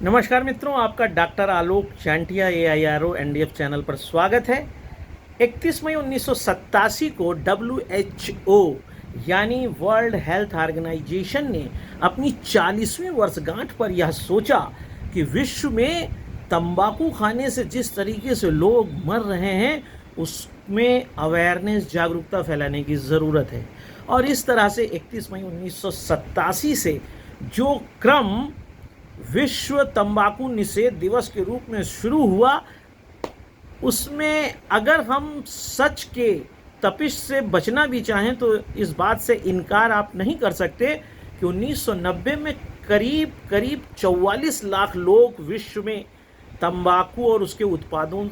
नमस्कार मित्रों, आपका डॉक्टर आलोक चांटिया AIRO NDF चैनल पर स्वागत है। 31 मई 1987 को WHO यानी वर्ल्ड हेल्थ ऑर्गेनाइजेशन ने अपनी 40वीं वर्षगांठ पर यह सोचा कि विश्व में तंबाकू खाने से जिस तरीके से लोग मर रहे हैं उसमें अवेयरनेस, जागरूकता फैलाने की ज़रूरत है। और इस तरह से 31 मई 1987 से जो क्रम विश्व तंबाकू निषेध दिवस के रूप में शुरू हुआ, उसमें अगर हम सच के तपिश से बचना भी चाहें तो इस बात से इनकार आप नहीं कर सकते कि 1990 में करीब 44 लाख लोग विश्व में तंबाकू और उसके उत्पादों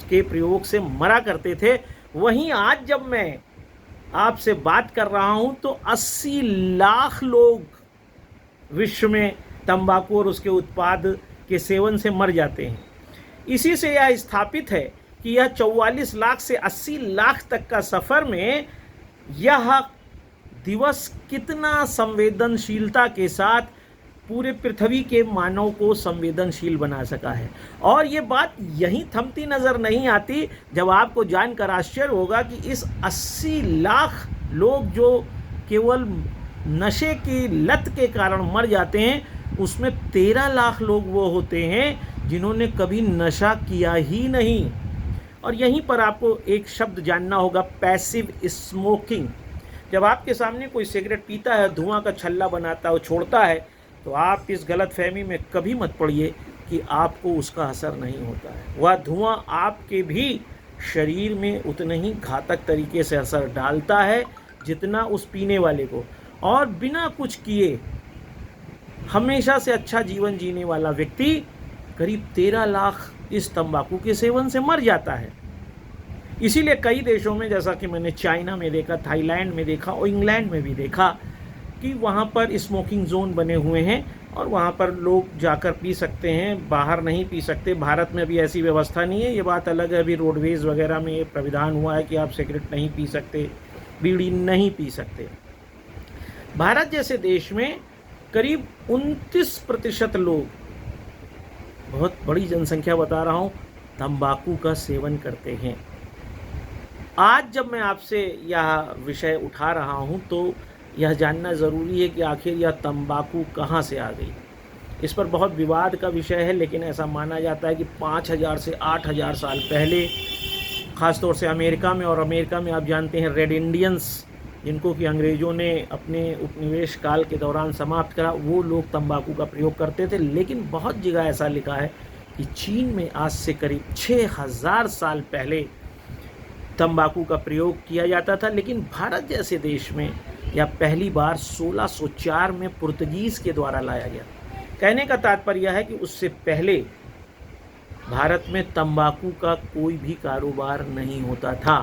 के प्रयोग से मरा करते थे। वहीं आज जब मैं आपसे बात कर रहा हूं तो 80 लाख लोग विश्व में तंबाकू और उसके उत्पाद के सेवन से मर जाते हैं। इसी से यह स्थापित है कि यह 44 लाख से 80 लाख तक का सफ़र में यह दिवस कितना संवेदनशीलता के साथ पूरे पृथ्वी के मानव को संवेदनशील बना सका है। और ये बात यहीं थमती नज़र नहीं आती जब आपको जानकर आश्चर्य होगा कि इस 80 लाख लोग जो केवल नशे की लत के कारण मर जाते हैं, उसमें 13 लाख लोग वो होते हैं जिन्होंने कभी नशा किया ही नहीं। और यहीं पर आपको एक शब्द जानना होगा, पैसिव स्मोकिंग। जब आपके सामने कोई सिगरेट पीता है, धुआं का छल्ला बनाता है और छोड़ता है, तो आप इस गलतफहमी में कभी मत पड़िए कि आपको उसका असर नहीं होता है। वह धुआं आपके भी शरीर में उतने ही घातक तरीके से असर डालता है जितना उस पीने वाले को। और बिना कुछ किए हमेशा से अच्छा जीवन जीने वाला व्यक्ति करीब 13 लाख इस तंबाकू के सेवन से मर जाता है। इसीलिए कई देशों में, जैसा कि मैंने चाइना में देखा, थाईलैंड में देखा और इंग्लैंड में भी देखा कि वहाँ पर स्मोकिंग जोन बने हुए हैं और वहाँ पर लोग जाकर पी सकते हैं, बाहर नहीं पी सकते। भारत में भी ऐसी व्यवस्था नहीं है, ये बात अलग है। अभी रोडवेज़ वगैरह में ये प्राविधान हुआ है कि आप सिगरेट नहीं पी सकते, बीड़ी नहीं पी सकते। भारत जैसे देश में करीब 29% लोग, बहुत बड़ी जनसंख्या बता रहा हूँ, तंबाकू का सेवन करते हैं। आज जब मैं आपसे यह विषय उठा रहा हूँ तो यह जानना ज़रूरी है कि आखिर यह तंबाकू कहाँ से आ गई। इस पर बहुत विवाद का विषय है, लेकिन ऐसा माना जाता है कि 5000 से 8000 साल पहले, ख़ासतौर से अमेरिका में, और अमेरिका में आप जानते हैं रेड इंडियंस, जिनको कि अंग्रेज़ों ने अपने उपनिवेश काल के दौरान समाप्त करा, वो लोग तंबाकू का प्रयोग करते थे। लेकिन बहुत जगह ऐसा लिखा है कि चीन में आज से करीब 6000 साल पहले तंबाकू का प्रयोग किया जाता था। लेकिन भारत जैसे देश में यह पहली बार 1604 में पुर्तगीज़ के द्वारा लाया गया। कहने का तात्पर्य यह है कि उससे पहले भारत में तंबाकू का कोई भी कारोबार नहीं होता था।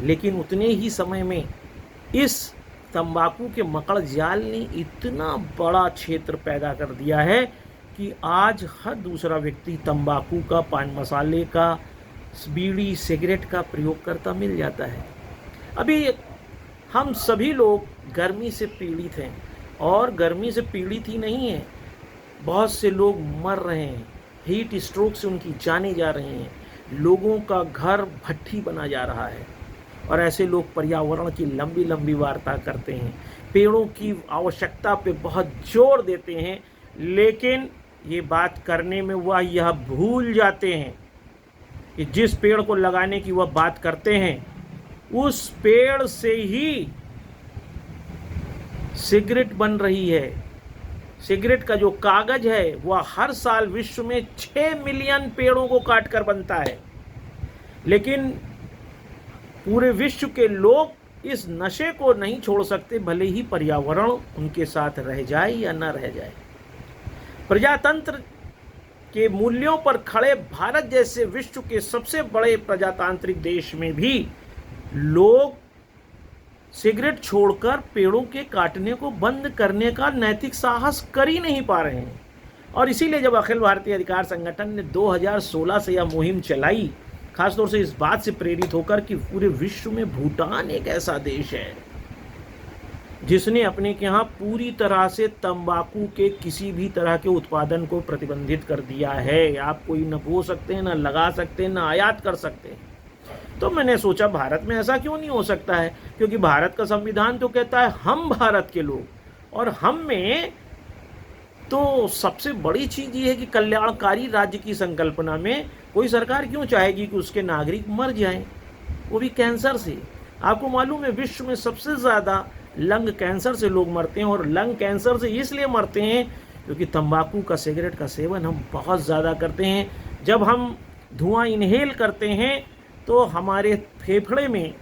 लेकिन उतने ही समय में इस तंबाकू के मकड़ जाल ने इतना बड़ा क्षेत्र पैदा कर दिया है कि आज हर दूसरा व्यक्ति तंबाकू का, पान मसाले का, बीड़ी, सिगरेट का प्रयोग करता मिल जाता है। अभी हम सभी लोग गर्मी से पीड़ित हैं, और गर्मी से पीड़ित ही नहीं है, बहुत से लोग मर रहे हैं, हीट स्ट्रोक से उनकी जानें जा रही हैं, लोगों का घर भट्ठी बना जा रहा है। और ऐसे लोग पर्यावरण की लंबी लंबी वार्ता करते हैं, पेड़ों की आवश्यकता पे बहुत जोर देते हैं, लेकिन ये बात करने में वह यह भूल जाते हैं कि जिस पेड़ को लगाने की वह बात करते हैं, उस पेड़ से ही सिगरेट बन रही है। सिगरेट का जो कागज़ है वह हर साल विश्व में 6 मिलियन पेड़ों को काटकर बनता है। लेकिन पूरे विश्व के लोग इस नशे को नहीं छोड़ सकते, भले ही पर्यावरण उनके साथ रह जाए या न रह जाए। प्रजातंत्र के मूल्यों पर खड़े भारत जैसे विश्व के सबसे बड़े प्रजातांत्रिक देश में भी लोग सिगरेट छोड़कर पेड़ों के काटने को बंद करने का नैतिक साहस कर ही नहीं पा रहे हैं। और इसीलिए जब अखिल भारतीय अधिकार संगठन ने 2016 से यह मुहिम चलाई, खासतौर से इस बात से प्रेरित होकर कि पूरे विश्व में भूटान एक ऐसा देश है जिसने अपने के यहाँ पूरी तरह से तंबाकू के किसी भी तरह के उत्पादन को प्रतिबंधित कर दिया है। आप कोई न बो सकते हैं, न लगा सकते हैं, न आयात कर सकते हैं। तो मैंने सोचा भारत में ऐसा क्यों नहीं हो सकता है, क्योंकि भारत का संविधान तो कहता है हम भारत के लोग, और हम में तो सबसे बड़ी चीज़ ये है कि कल्याणकारी राज्य की संकल्पना में कोई सरकार क्यों चाहेगी कि उसके नागरिक मर जाएं, वो भी कैंसर से। आपको मालूम है विश्व में सबसे ज़्यादा लंग कैंसर से लोग मरते हैं, और लंग कैंसर से इसलिए मरते हैं क्योंकि तंबाकू का, सिगरेट का सेवन हम बहुत ज़्यादा करते हैं। जब हम धुआं इनहेल करते हैं तो हमारे फेफड़े में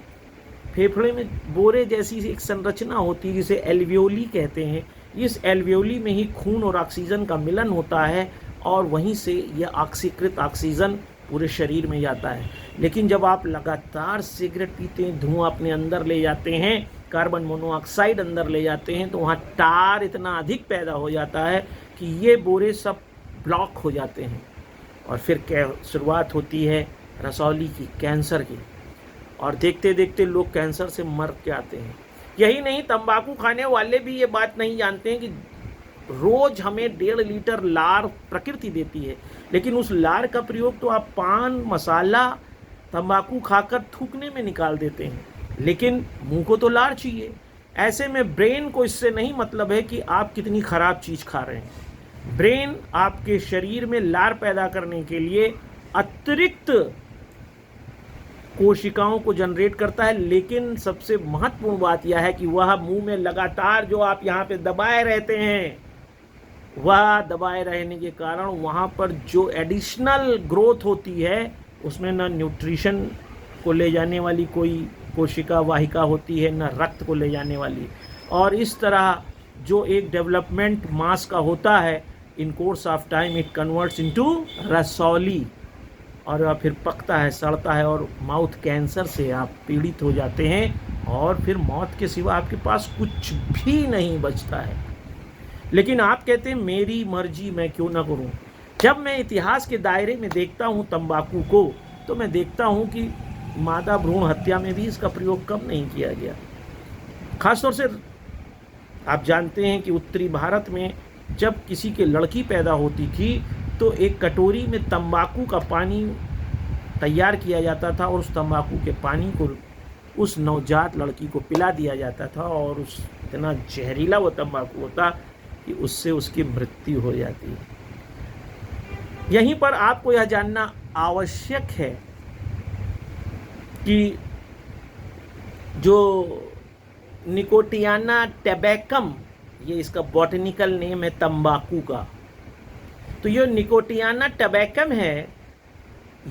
बोरे जैसी एक संरचना होती है जिसे एल्वियोली कहते हैं। इस एल्वियोली में ही खून और ऑक्सीजन का मिलन होता है, और वहीं से यह ऑक्सीकृत ऑक्सीजन पूरे शरीर में जाता है। लेकिन जब आप लगातार सिगरेट पीते हैं, धुआं अपने अंदर ले जाते हैं, कार्बन मोनोऑक्साइड अंदर ले जाते हैं, तो वहाँ टार इतना अधिक पैदा हो जाता है कि ये बोरे सब ब्लॉक हो जाते हैं, और फिर शुरुआत होती है रसौली की, कैंसर की, और देखते देखते लोग कैंसर से मर के आते हैं। यही नहीं, तंबाकू खाने वाले भी ये बात नहीं जानते हैं कि रोज हमें 1.5 लीटर लार प्रकृति देती है, लेकिन उस लार का प्रयोग तो आप पान मसाला तंबाकू खाकर थूकने में निकाल देते हैं, लेकिन मुंह को तो लार चाहिए। ऐसे में ब्रेन को इससे नहीं मतलब है कि आप कितनी खराब चीज़ खा रहे हैं। ब्रेन आपके शरीर में लार पैदा करने के लिए अतिरिक्त कोशिकाओं को जनरेट करता है, लेकिन सबसे महत्वपूर्ण बात यह है कि वह मुंह में लगातार जो आप यहाँ पे दबाए रहते हैं, वह दबाए रहने के कारण वहाँ पर जो एडिशनल ग्रोथ होती है उसमें न न्यूट्रिशन को ले जाने वाली कोई कोशिका वाहिका होती है, न रक्त को ले जाने वाली, और इस तरह जो एक डेवलपमेंट मास का होता है, in course of time it converts into रसौली, और फिर पकता है, सड़ता है, और माउथ कैंसर से आप पीड़ित हो जाते हैं, और फिर मौत के सिवा आपके पास कुछ भी नहीं बचता है। लेकिन आप कहते हैं मेरी मर्जी, मैं क्यों ना करूं। जब मैं इतिहास के दायरे में देखता हूं तंबाकू को, तो मैं देखता हूं कि मादा भ्रूण हत्या में भी इसका प्रयोग कम नहीं किया गया। खासतौर से आप जानते हैं कि उत्तरी भारत में जब किसी के लड़की पैदा होती थी तो एक कटोरी में तंबाकू का पानी तैयार किया जाता था, और उस तंबाकू के पानी को उस नवजात लड़की को पिला दिया जाता था, और उस इतना जहरीला वो तंबाकू होता कि उससे उसकी मृत्यु हो जाती है। यहीं पर आपको यह जानना आवश्यक है कि जो निकोटियाना टैबेकम, ये इसका बॉटनिकल नेम है तंबाकू का, तो ये निकोटियाना टैबेकम है,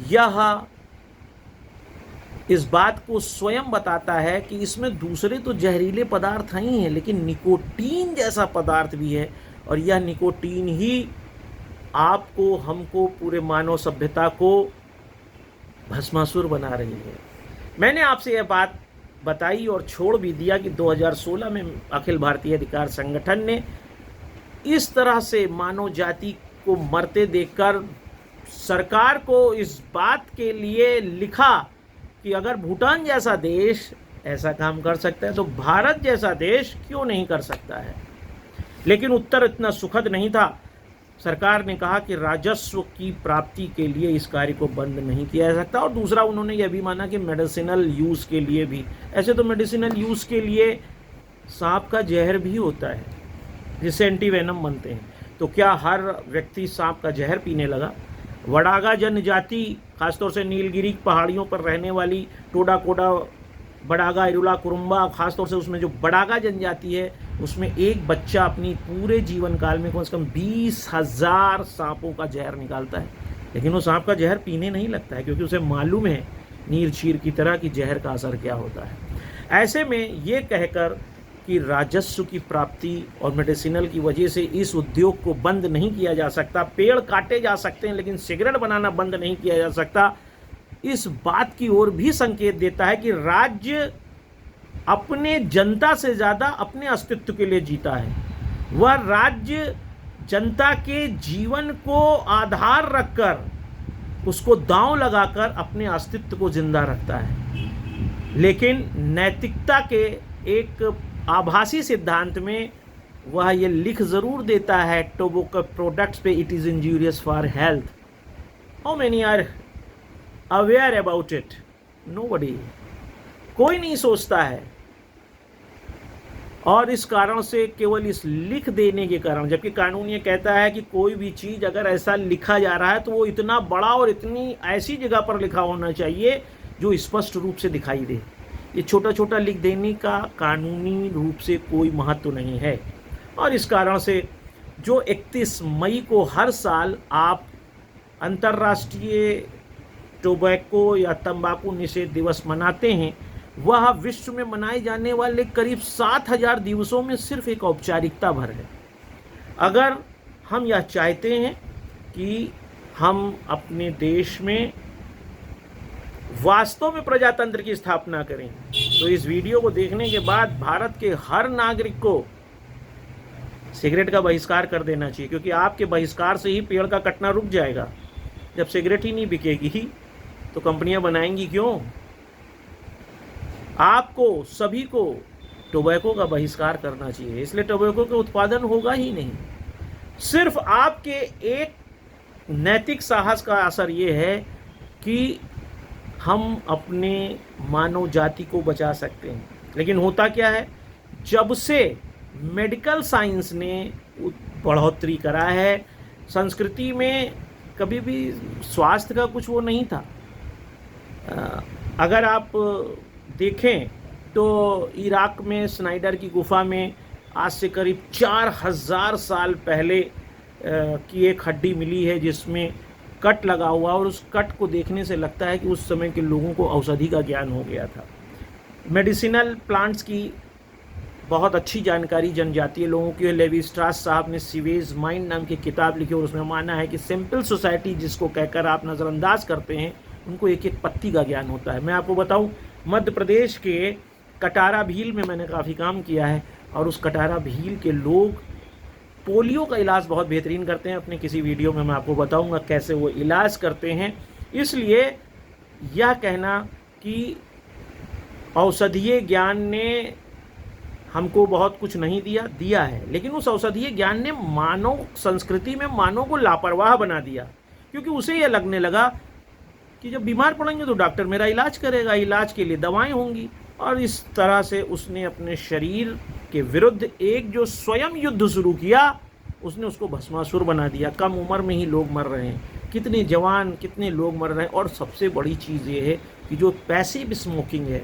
यह इस बात को स्वयं बताता है कि इसमें दूसरे तो जहरीले पदार्थ ही हैं, लेकिन निकोटीन जैसा पदार्थ भी है, और यह निकोटीन ही आपको, हमको, पूरे मानव सभ्यता को भस्मासुर बना रही है। मैंने आपसे यह बात बताई और छोड़ भी दिया कि 2016 में अखिल भारतीय अधिकार संगठन ने इस तरह से मानव जाति को मरते देखकर सरकार को इस बात के लिए लिखा कि अगर भूटान जैसा देश ऐसा काम कर सकता है तो भारत जैसा देश क्यों नहीं कर सकता है। लेकिन उत्तर इतना सुखद नहीं था। सरकार ने कहा कि राजस्व की प्राप्ति के लिए इस कार्य को बंद नहीं किया जा सकता, और दूसरा उन्होंने यह भी माना कि मेडिसिनल यूज़ के लिए भी, ऐसे तो मेडिसिनल यूज़ के लिए सांप का जहर भी होता है जिससे एंटीवेनम बनते हैं, तो क्या हर व्यक्ति सांप का जहर पीने लगा? वडागा जनजाति, खासतौर से नीलगिरी पहाड़ियों पर रहने वाली टोडा कोडा बडागा इरुला कुरुम्बा, खासतौर से उसमें जो बडागा जनजाति है, उसमें एक बच्चा अपनी पूरे जीवन काल में कम से कम 20,000 सांपों का जहर निकालता है, लेकिन वो सांप का जहर पीने नहीं लगता है, क्योंकि उसे मालूम है नीर चीर की तरह कि जहर का असर क्या होता है। ऐसे में ये कहकर कि राजस्व की प्राप्ति और मेडिसिनल की वजह से इस उद्योग को बंद नहीं किया जा सकता, पेड़ काटे जा सकते हैं लेकिन सिगरेट बनाना बंद नहीं किया जा सकता, इस बात की ओर भी संकेत देता है कि राज्य अपने जनता से ज़्यादा अपने अस्तित्व के लिए जीता है। वह राज्य जनता के जीवन को आधार रखकर, उसको दांव लगाकर अपने अस्तित्व को जिंदा रखता है। लेकिन नैतिकता के एक आभासी सिद्धांत में वह ये लिख ज़रूर देता है टोबैको प्रोडक्ट्स पे it is injurious for health. How many are aware about it? Nobody, कोई नहीं सोचता है। और इस कारण से, केवल इस लिख देने के कारण, जबकि कानून ये कहता है कि कोई भी चीज़ अगर ऐसा लिखा जा रहा है तो वो इतना बड़ा और इतनी ऐसी जगह पर लिखा होना चाहिए जो स्पष्ट रूप से दिखाई दे। ये छोटा छोटा लिख देने का कानूनी रूप से कोई महत्व नहीं है। और इस कारण से जो 31 मई को हर साल आप अंतर्राष्ट्रीय टोबैको या तंबाकू निषेध दिवस मनाते हैं, वह विश्व में मनाए जाने वाले करीब 7,000 दिवसों में सिर्फ एक औपचारिकता भर है। अगर हम यह चाहते हैं कि हम अपने देश में वास्तव में प्रजातंत्र की स्थापना करें, तो इस वीडियो को देखने के बाद भारत के हर नागरिक को सिगरेट का बहिष्कार कर देना चाहिए, क्योंकि आपके बहिष्कार से ही पेड़ का कटना रुक जाएगा। जब सिगरेट ही नहीं बिकेगी तो कंपनियां बनाएंगी क्यों? आपको सभी को टोबैको का बहिष्कार करना चाहिए, इसलिए टोबैको का उत्पादन होगा ही नहीं। सिर्फ आपके एक नैतिक साहस का असर ये है कि हम अपने मानव जाति को बचा सकते हैं। लेकिन होता क्या है, जब से मेडिकल साइंस ने बढ़ोतरी करा है, संस्कृति में कभी भी स्वास्थ्य का कुछ वो नहीं था। अगर आप देखें तो इराक में स्नाइडर की गुफा में आज से करीब 4,000 साल पहले की एक हड्डी मिली है जिसमें कट लगा हुआ, और उस कट को देखने से लगता है कि उस समय के लोगों को औषधि का ज्ञान हो गया था। मेडिसिनल प्लांट्स की बहुत अच्छी जानकारी जनजातीय लोगों की। लेवी स्ट्रास साहब ने सीवेज माइंड नाम की किताब लिखी और उसमें माना है कि सिंपल सोसाइटी जिसको कहकर आप नज़रअंदाज करते हैं, उनको एक एक पत्ती का ज्ञान होता है। मैं आपको बताऊं, मध्य प्रदेश के कटारा भील में मैंने काफ़ी काम किया है, और उस कटारा भील के लोग पोलियो का इलाज बहुत बेहतरीन करते हैं। अपने किसी वीडियो में मैं आपको बताऊंगा कैसे वो इलाज करते हैं। इसलिए यह कहना कि औषधीय ज्ञान ने हमको बहुत कुछ नहीं दिया है, लेकिन उस औषधीय ज्ञान ने मानव संस्कृति में मानव को लापरवाह बना दिया, क्योंकि उसे यह लगने लगा कि जब बीमार पड़ेंगे तो डॉक्टर मेरा इलाज करेगा, इलाज के लिए दवाएं होंगी। और इस तरह से उसने अपने शरीर के विरुद्ध एक जो स्वयं युद्ध शुरू किया, उसने उसको भस्मासुर बना दिया। कम उम्र में ही लोग मर रहे हैं, कितने जवान कितने लोग मर रहे हैं। और सबसे बड़ी चीज़ ये है कि जो पैसिव स्मोकिंग है,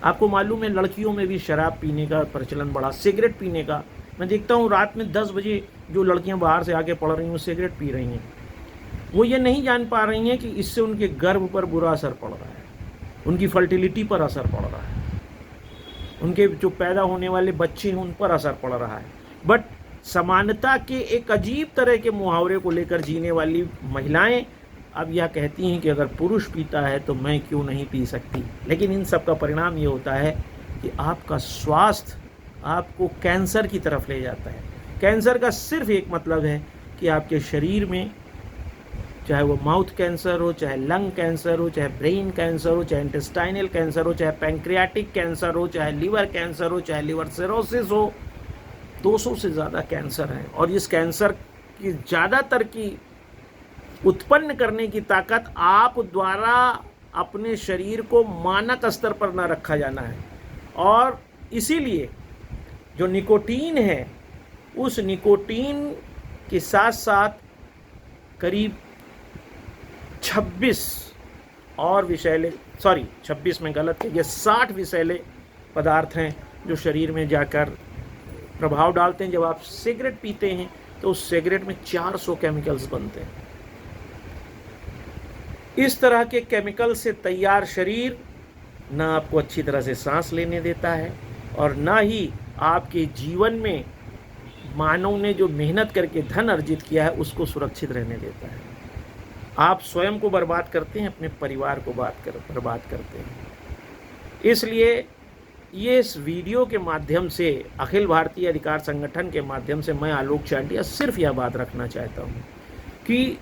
आपको मालूम है लड़कियों में भी शराब पीने का प्रचलन बढ़ा, सिगरेट पीने का। मैं देखता हूँ रात में 10 बजे जो लड़कियाँ बाहर से आके पढ़ रही हैं वो सिगरेट पी रही हैं। वो ये नहीं जान पा रही हैं कि इससे उनके गर्भ पर बुरा असर पड़ रहा है, उनकी फर्टिलिटी पर असर पड़ रहा है, उनके जो पैदा होने वाले बच्चे हैं उन पर असर पड़ रहा है। बट समानता के एक अजीब तरह के मुहावरे को लेकर जीने वाली महिलाएं अब यह कहती हैं कि अगर पुरुष पीता है तो मैं क्यों नहीं पी सकती। लेकिन इन सब का परिणाम ये होता है कि आपका स्वास्थ्य आपको कैंसर की तरफ ले जाता है। कैंसर का सिर्फ एक मतलब है कि आपके शरीर में, चाहे वो माउथ कैंसर हो, चाहे लंग कैंसर हो, चाहे ब्रेन कैंसर हो, चाहे इंटेस्टाइनल कैंसर हो, चाहे पैंक्रियाटिक कैंसर हो, चाहे लीवर कैंसर हो, चाहे लीवर सिरोसिस हो, 200 से ज़्यादा कैंसर हैं। और इस कैंसर की ज़्यादातर की उत्पन्न करने की ताकत आप द्वारा अपने शरीर को मानक स्तर पर ना रखा जाना है। और इसीलिए जो निकोटीन है, उस निकोटीन के साथ साथ करीब 26 और विषैले, 26 में गलत है, ये 60 विषैले पदार्थ हैं जो शरीर में जाकर प्रभाव डालते हैं। जब आप सिगरेट पीते हैं तो उस सिगरेट में 400 केमिकल्स बनते हैं। इस तरह के केमिकल से तैयार शरीर ना आपको अच्छी तरह से सांस लेने देता है, और ना ही आपके जीवन में मानव ने जो मेहनत करके धन अर्जित किया है उसको सुरक्षित रहने देता है। आप स्वयं को बर्बाद करते हैं, अपने परिवार को बर्बाद करते हैं। इसलिए ये इस वीडियो के माध्यम से, अखिल भारतीय अधिकार संगठन के माध्यम से मैं आलोक चांटिया सिर्फ यह बात रखना चाहता हूँ कि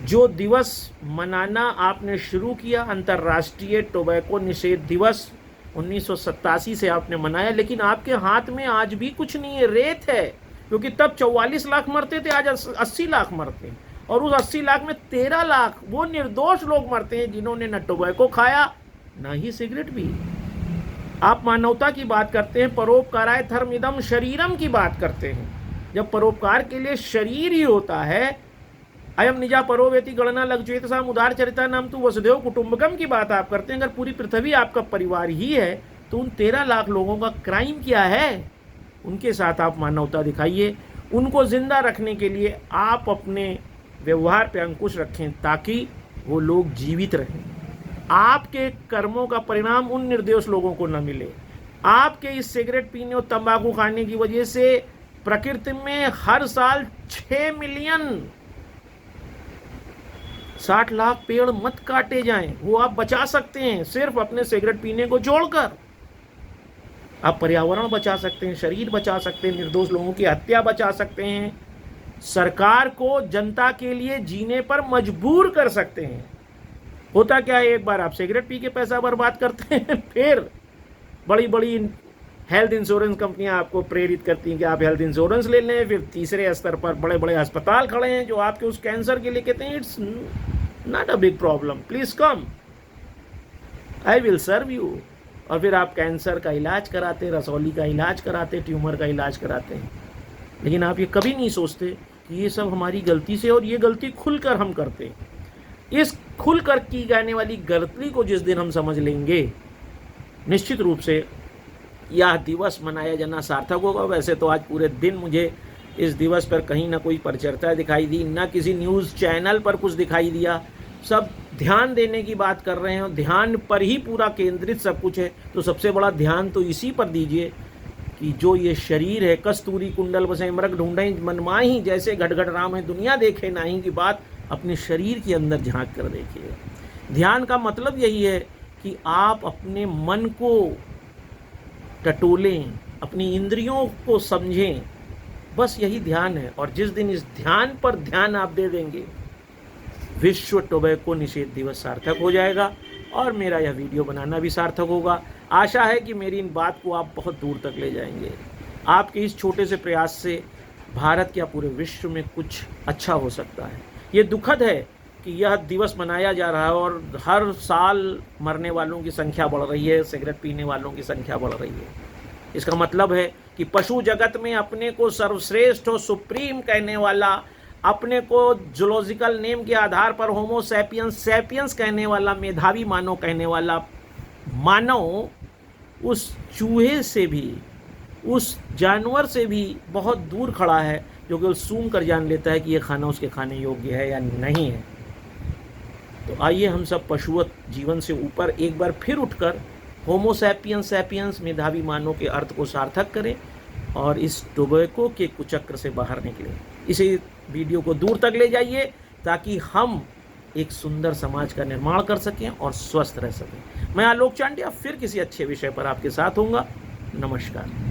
जो दिवस मनाना आपने शुरू किया, अंतर्राष्ट्रीय टोबैको निषेध दिवस, 1987 से आपने मनाया, लेकिन आपके हाथ में आज भी कुछ नहीं है, रेत है। क्योंकि तब 44 लाख मरते थे, आज 80 लाख मरते हैं। और उस 80 लाख में 13 लाख वो निर्दोष लोग मरते हैं जिन्होंने न टोबैको खाया न ही सिगरेट पी। आप मानवता की बात करते हैं, परोपकाराय धर्मिदम शरीरम की बात करते हैं। जब परोपकार के लिए शरीर ही होता है, अयम निजा परोवेति गणना लघुचेतसा उदार चरिता नाम तू वसुदेव कुटुंबकम की बात आप करते हैं। अगर पूरी पृथ्वी आपका परिवार ही है तो उन 13 लाख लोगों का क्राइम क्या है? उनके साथ आप मानवता दिखाइए। उनको जिंदा रखने के लिए आप अपने व्यवहार पे अंकुश रखें ताकि वो लोग जीवित रहें। आपके कर्मों का परिणाम उन निर्दोष लोगों को न मिले। आपके इस सिगरेट पीने और तंबाकू खाने की वजह से प्रकृति में हर साल 6 मिलियन 60 लाख पेड़ मत काटे जाएं, वो आप बचा सकते हैं सिर्फ अपने सिगरेट पीने को छोड़कर। आप पर्यावरण बचा सकते हैं, शरीर बचा सकते हैं, निर्दोष लोगों की हत्या बचा सकते हैं, सरकार को जनता के लिए जीने पर मजबूर कर सकते हैं। होता क्या है, एक बार आप सिगरेट पी के पैसा बर्बाद करते हैं, फिर बड़ी बड़ी हेल्थ इंश्योरेंस कंपनियां आपको प्रेरित करती हैं कि आप हेल्थ इंश्योरेंस ले लें। फिर तीसरे स्तर पर बड़े बड़े अस्पताल खड़े हैं जो आपके उस कैंसर के लिए कहते हैं it's not a big problem, please come, I will serve you. और फिर आप कैंसर का इलाज कराते, रसौली का इलाज कराते, ट्यूमर का इलाज कराते हैं। लेकिन आप ये कभी नहीं सोचते कि ये सब हमारी गलती से, और ये गलती खुलकर हम करते हैं। इस खुलकर की जाने वाली गलती को जिस दिन हम समझ लेंगे, निश्चित रूप से यह दिवस मनाया जाना सार्थक होगा। वैसे तो आज पूरे दिन मुझे इस दिवस पर कहीं ना कोई परिचर्चा दिखाई दी, ना किसी न्यूज़ चैनल पर कुछ दिखाई दिया। सब ध्यान देने की बात कर रहे हैं और ध्यान पर ही पूरा केंद्रित सब कुछ है। तो सबसे बड़ा ध्यान तो इसी पर दीजिए कि जो ये शरीर है, कस्तूरी कुंडल बसे मृग ढूंढे मनमाही, जैसे घटघट राम है दुनिया देखे नाही की बात अपने शरीर के अंदर झांक कर देखिए। ध्यान का मतलब यही है कि आप अपने मन को टटोलें, अपनी इंद्रियों को समझें, बस यही ध्यान है। और जिस दिन इस ध्यान पर ध्यान आप दे देंगे, विश्व टोबैको निषेध दिवस सार्थक हो जाएगा और मेरा यह वीडियो बनाना भी सार्थक होगा। आशा है कि मेरी इन बात को आप बहुत दूर तक ले जाएंगे। आपके इस छोटे से प्रयास से भारत या पूरे विश्व में कुछ अच्छा हो सकता है। ये दुखद है कि यह दिवस मनाया जा रहा है और हर साल मरने वालों की संख्या बढ़ रही है, सिगरेट पीने वालों की संख्या बढ़ रही है। इसका मतलब है कि पशु जगत में अपने को सर्वश्रेष्ठ और सुप्रीम कहने वाला, अपने को जूलॉजिकल नेम के आधार पर होमो सैपियंस कहने वाला, मेधावी मानव कहने वाला मानव उस चूहे से भी, उस जानवर से भी बहुत दूर खड़ा है जो केवल सूंघ कर जान लेता है कि यह खाना उसके खाने योग्य है या नहीं है। तो आइए हम सब पशुवत जीवन से ऊपर एक बार फिर उठकर होमो सैपियंस मेधावी मानव के अर्थ को सार्थक करें और इस टोबैको के कुचक्र से बाहर निकलें। इसे वीडियो को दूर तक ले जाइए ताकि हम एक सुंदर समाज का निर्माण कर सकें और स्वस्थ रह सकें। मैं आलोक चांडिया फिर किसी अच्छे विषय पर आपके साथ होऊंगा। नमस्कार।